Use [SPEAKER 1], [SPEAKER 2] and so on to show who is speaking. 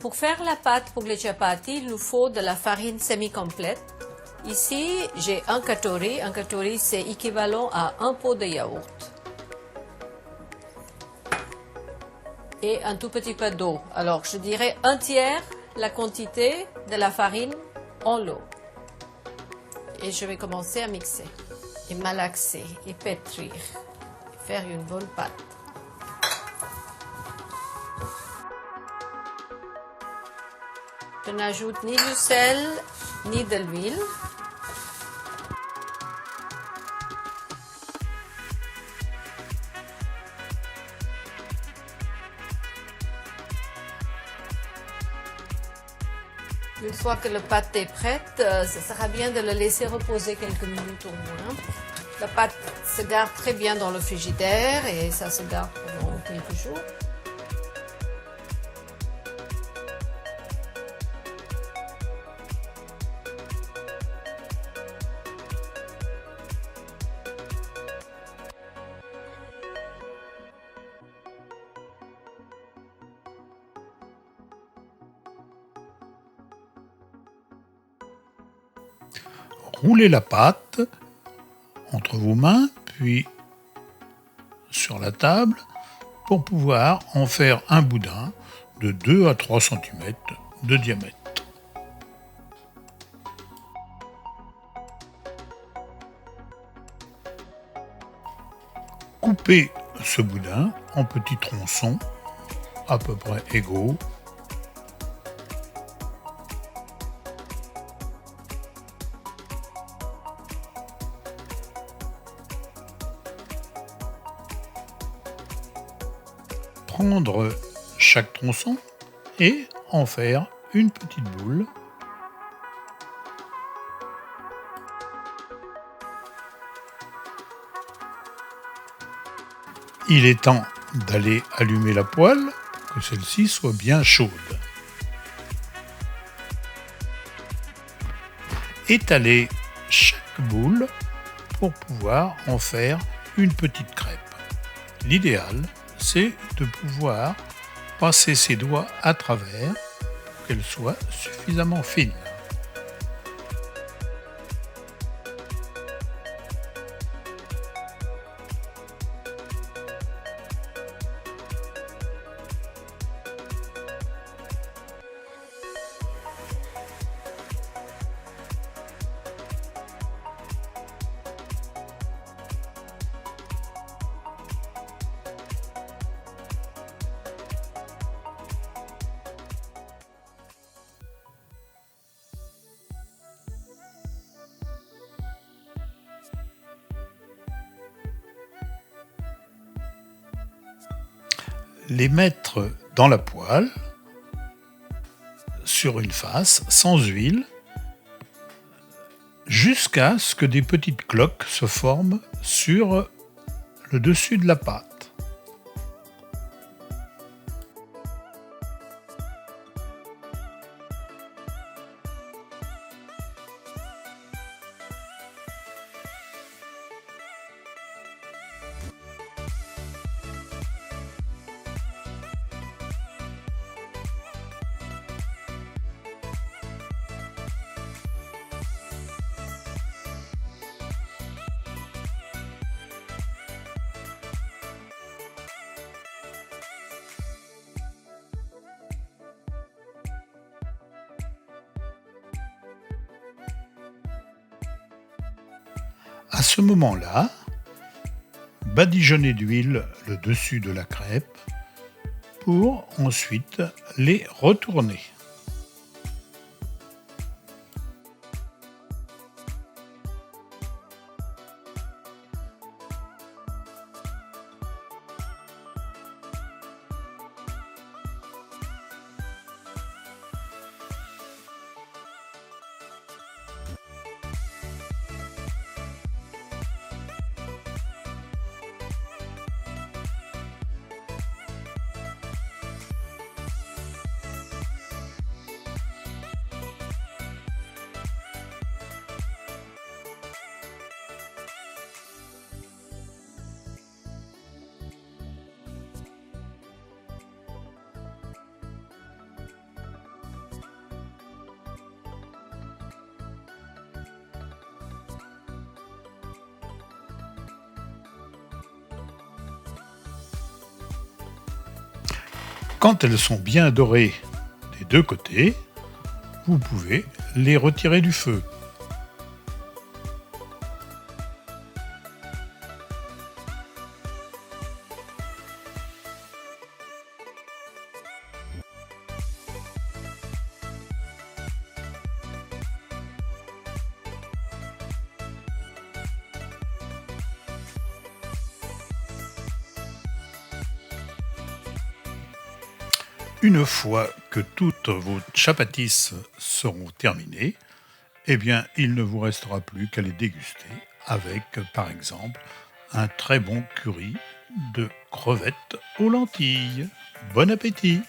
[SPEAKER 1] pour faire la pâte pour les chapati, il nous faut de la farine semi-complète. Ici, j'ai un katori. Un katori, c'est équivalent à un pot de yaourt. Et un tout petit peu d'eau. Alors, je dirais un tiers la quantité de la farine en l'eau. Et je vais commencer à mixer et malaxer et pétrir et faire une bonne pâte. Je n'ajoute ni du sel ni de l'huile. Une fois que la pâte est prête, ça sera bien de la laisser reposer quelques minutes au moins. La pâte se garde très bien dans le frigidaire et ça se garde pendant quelques jours.
[SPEAKER 2] Roulez la pâte entre vos mains, puis sur la table, pour pouvoir en faire un boudin de 2 à 3 cm de diamètre. Coupez ce boudin en petits tronçons à peu près égaux. Prendre chaque tronçon et en faire une petite boule. Il est temps d'aller allumer la poêle, que celle-ci soit bien chaude. Étalez chaque boule pour pouvoir en faire une petite crêpe. L'idéal, c'est de pouvoir passer ses doigts à travers pour qu'elle soit suffisamment fine. Les mettre dans la poêle, sur une face, sans huile, jusqu'à ce que des petites cloques se forment sur le dessus de la pâte. À ce moment-là, badigeonnez d'huile le dessus de la crêpe pour ensuite les retourner. Quand elles sont bien dorées des deux côtés, vous pouvez les retirer du feu. Une fois que toutes vos chapatis seront terminées, eh bien, il ne vous restera plus qu'à les déguster avec, par exemple, un très bon curry de crevettes aux lentilles. Bon appétit!